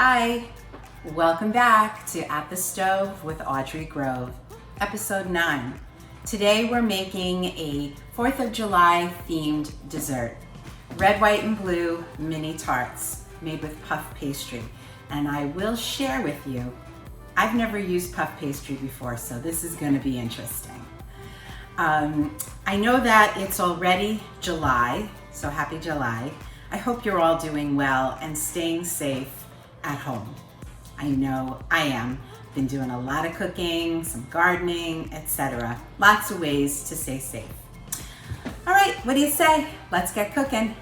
Hi, welcome back to At the Stove with Audrey Grove, episode 9. Today we're making a 4th of July themed dessert, red, white, and blue mini tarts made with puff pastry. And I will share with you, I've never used puff pastry before, so this is going to be interesting. I know that it's already July, so happy July. I hope you're all doing well and staying safe at home. I know I am. Been doing a lot of cooking, some gardening, etc. Lots of ways to stay safe. All right, what do you say? Let's get cooking.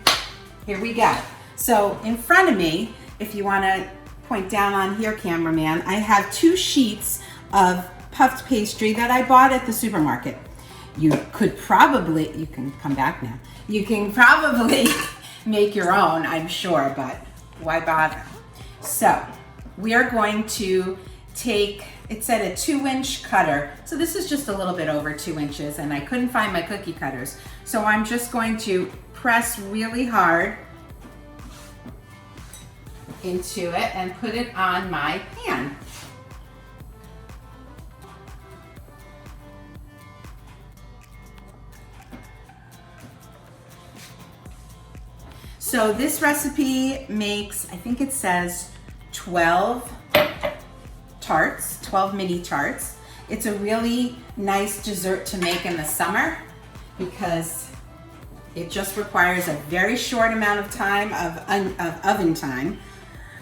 Here we go. So in front of me, if you want to point down on here, cameraman, I have 2 sheets of puffed pastry that I bought at the supermarket. You can come back now. You can probably make your own, I'm sure, but why bother? So we are going to take, it said a 2-inch cutter. So this is just a little bit over 2 inches and I couldn't find my cookie cutters. So I'm just going to press really hard into it and put it on my pan. So this recipe makes, I think it says 12 tarts, 12 mini tarts. It's a really nice dessert to make in the summer because it just requires a very short amount of time of oven time.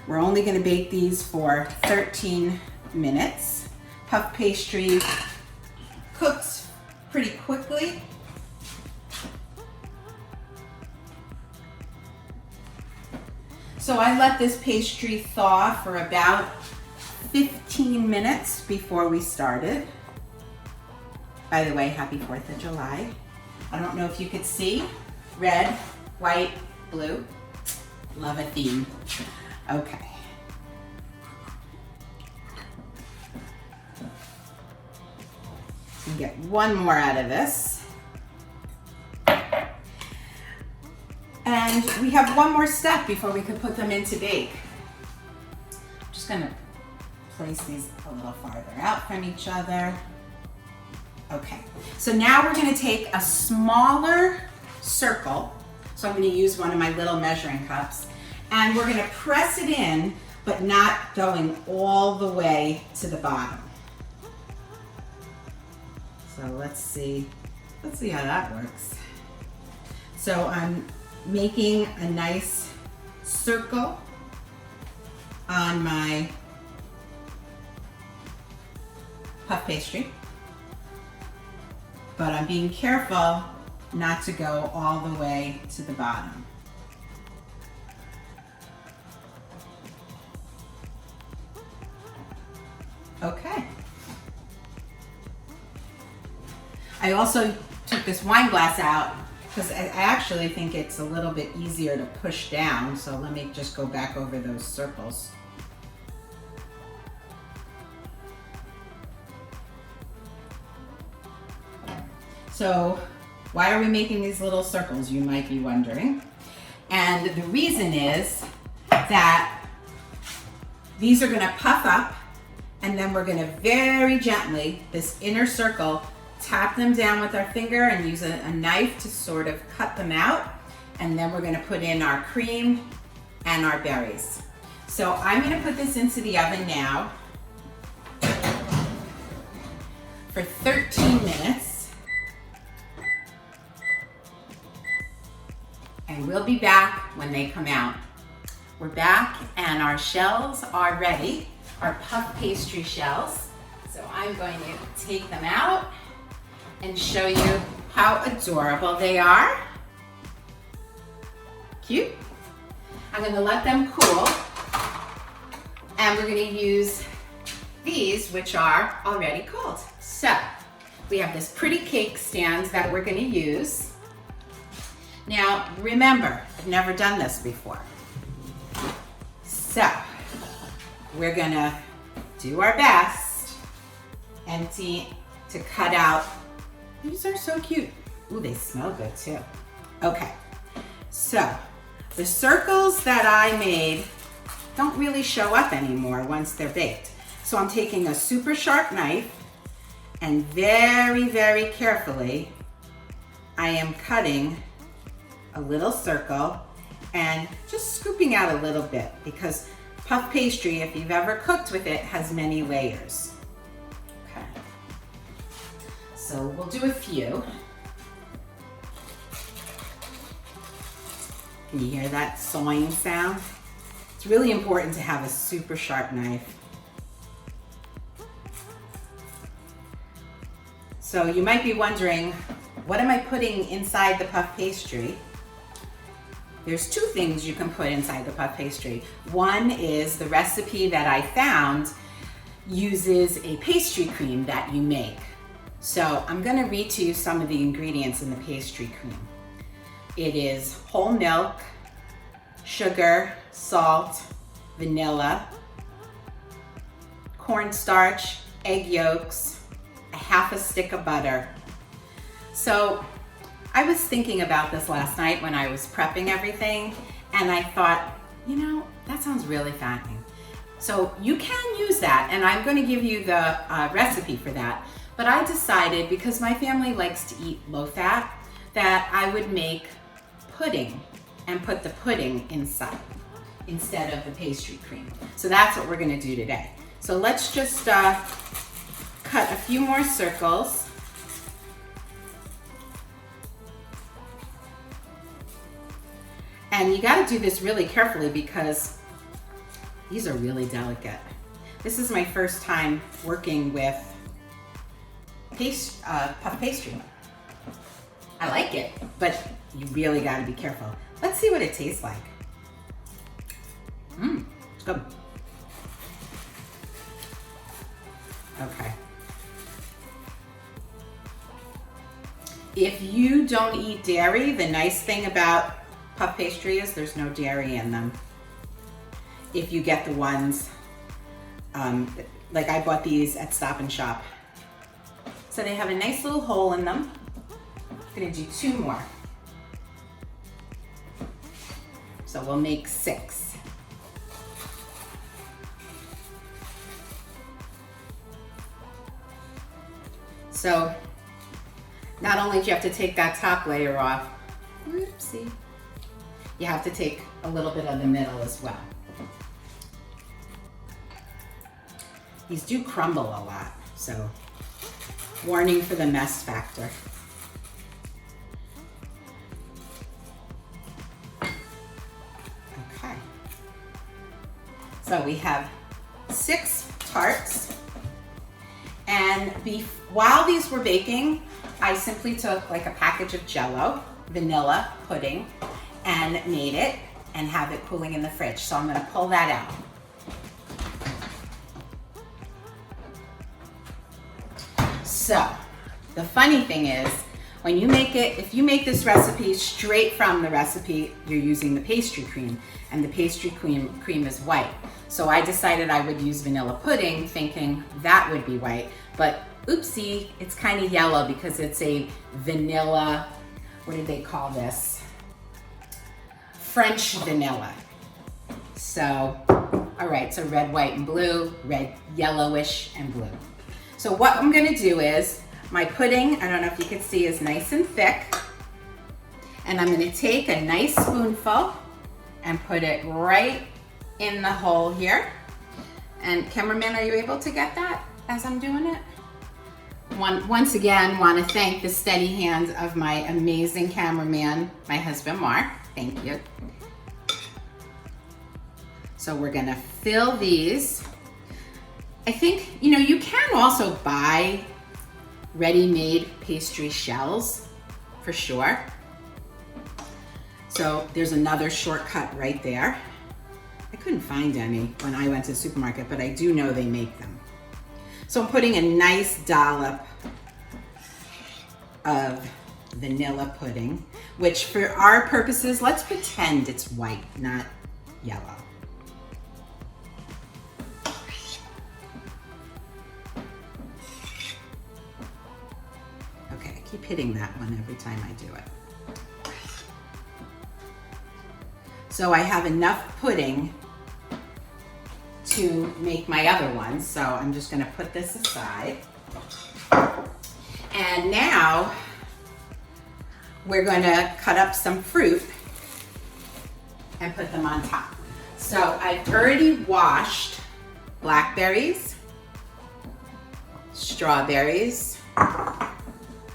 We're only going to bake these for 13 minutes. Puff pastry cooks pretty quickly. So I let this pastry thaw for about 15 minutes before we started. By the way, happy 4th of July. I don't know if you could see, red, white, blue. Love a theme. Okay. And get one more out of this. And we have one more step before we can put them in to bake. I'm just gonna place these a little farther out from each other. Okay, so now we're gonna take a smaller circle. So I'm gonna use one of my little measuring cups and we're gonna press it in, but not going all the way to the bottom. So let's see how that works. So I'm making a nice circle on my puff pastry, but I'm being careful not to go all the way to the bottom. Okay. I also took this wine glass out because I actually think it's a little bit easier to push down. So let me just go back over those circles. So why are we making these little circles, you might be wondering. And the reason is that these are gonna puff up and then we're gonna very gently, this inner circle, tap them down with our finger and use a knife to sort of cut them out. And then we're gonna put in our cream and our berries. So I'm gonna put this into the oven now for 13 minutes. And we'll be back when they come out. We're back and our shells are ready, our puff pastry shells. So I'm going to take them out and show you how adorable they are. Cute. I'm gonna let them cool and we're gonna use these, which are already cold. So we have this pretty cake stand that we're gonna use. Now remember, I've never done this before. So we're gonna do our best to cut out. These are so cute. Ooh, they smell good too. Okay, so the circles that I made don't really show up anymore once they're baked. So I'm taking a super sharp knife and very, very carefully, I am cutting a little circle and just scooping out a little bit, because puff pastry, if you've ever cooked with it, has many layers. Okay. So we'll do a few. Can you hear that sawing sound? It's really important to have a super sharp knife. So you might be wondering, what am I putting inside the puff pastry? There's two things you can put inside the puff pastry. One is the recipe that I found uses a pastry cream that you make. So I'm gonna read to you some of the ingredients in the pastry cream. It is whole milk, sugar, salt, vanilla, cornstarch, egg yolks, a half a stick of butter. So I was thinking about this last night when I was prepping everything, and I thought, you know, that sounds really fattening. So you can use that, and I'm going to give you the recipe for that. But I decided, because my family likes to eat low fat, that I would make pudding and put the pudding inside instead of the pastry cream. So that's what we're going to do today. So let's just cut a few more circles. And you got to do this really carefully because these are really delicate. This is my first time working with puff pastry. I like it, but you really got to be careful. Let's see what it tastes like. It's good. Okay. If you don't eat dairy, the nice thing about puff pastry is there's no dairy in them. If you get the ones, like I bought these at Stop and Shop. So they have a nice little hole in them. I'm gonna do 2 more. So we'll make 6. So not only do you have to take that top layer off, whoopsie, you have to take a little bit of the middle as well. These do crumble a lot, so warning for the mess factor. Okay. So we have 6 tarts, and while these were baking, I simply took like a package of Jell-O, vanilla pudding, and made it and have it cooling in the fridge. So I'm gonna pull that out. So the funny thing is, when you make it, if you make this recipe straight from the recipe, you're using the pastry cream, and the pastry cream is white. So I decided I would use vanilla pudding, thinking that would be white, but oopsie, it's kind of yellow because it's a vanilla, what did they call this? French vanilla. So, all right, so red, white, and blue, red, yellowish, and blue. So what I'm gonna do is, my pudding, I don't know if you can see, is nice and thick. And I'm gonna take a nice spoonful and put it right in the hole here. And cameraman, are you able to get that as I'm doing it? Once again, want to thank the steady hands of my amazing cameraman, my husband Mark. Thank you. So we're gonna fill these. I think, you know, you can also buy ready-made pastry shells for sure. So there's another shortcut right there. I couldn't find any when I went to the supermarket, but I do know they make them. So I'm putting a nice dollop of vanilla pudding, which for our purposes, let's pretend it's white, not yellow. Okay, I keep hitting that one every time I do it. So I have enough pudding to make my other ones. So I'm just gonna put this aside. And now we're gonna cut up some fruit and put them on top. So I've already washed blackberries, strawberries,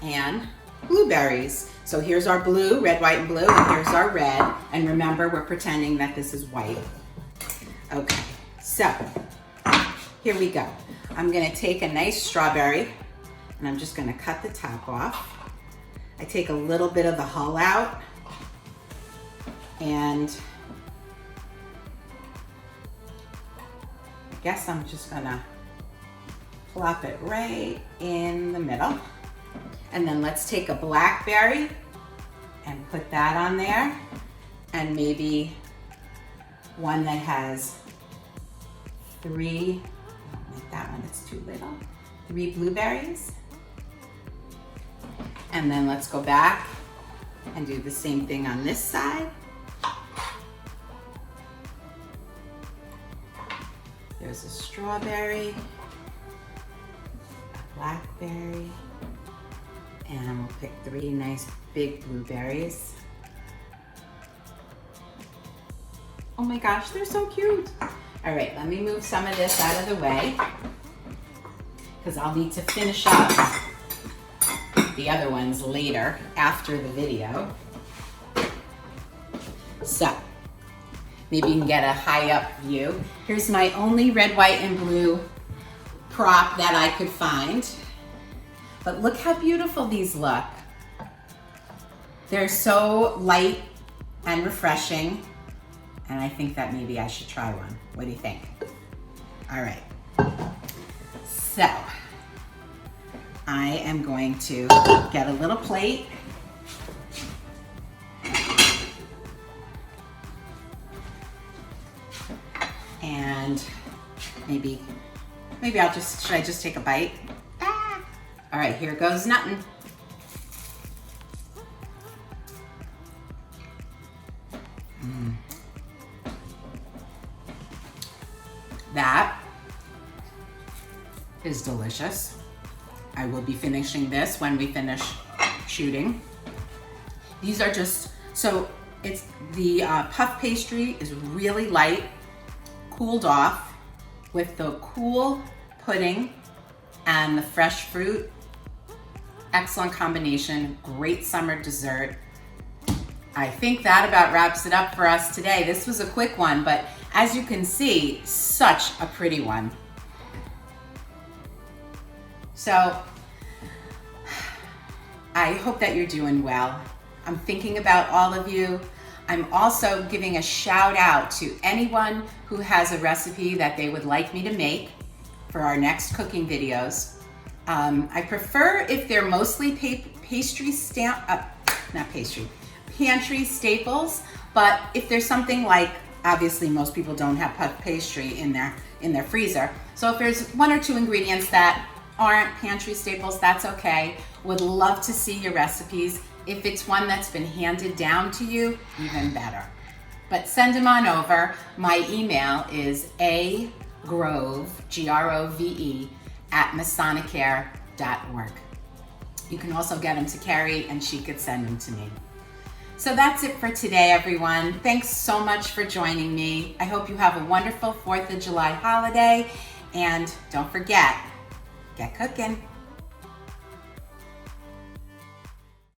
and blueberries. So here's our blue, red, white, and blue, and here's our red. And remember, we're pretending that this is white. Okay, so here we go. I'm gonna take a nice strawberry and I'm just gonna cut the top off. I take a little bit of the hull out and I guess I'm just gonna plop it right in the middle. And then let's take a blackberry and put that on there, and maybe one that has three, I don't like that one, it's too little, 3 blueberries. And then let's go back and do the same thing on this side. There's a strawberry, a blackberry, and we'll pick 3 nice big blueberries. Oh my gosh, they're so cute. All right, let me move some of this out of the way because I'll need to finish up the other ones later after the video. So maybe you can get a high up view. Here's my only red, white, and blue prop that I could find. But look how beautiful these look. They're so light and refreshing. And I think that maybe I should try one. What do you think? All right. So I am going to get a little plate. And maybe should I just take a bite? Ah. All right, here goes nothing. That is delicious. I will be finishing this when we finish shooting. These are just, so it's the puff pastry is really light, cooled off with the cool pudding and the fresh fruit. Excellent combination, great summer dessert. I think that about wraps it up for us today. This was a quick one, but as you can see, such a pretty one. So I hope that you're doing well. I'm thinking about all of you. I'm also giving a shout out to anyone who has a recipe that they would like me to make for our next cooking videos. I prefer if they're mostly pantry staples, but if there's something like, obviously most people don't have puff pastry in their freezer. So if there's 1 or 2 ingredients that aren't pantry staples, that's okay. Would love to see your recipes. If it's one that's been handed down to you, even better. But send them on over. My email is agrove, Grove, @Masonicare.org. You can also get them to Carrie and she could send them to me. So that's it for today, everyone. Thanks so much for joining me. I hope you have a wonderful 4th of July holiday. And don't forget, get cooking.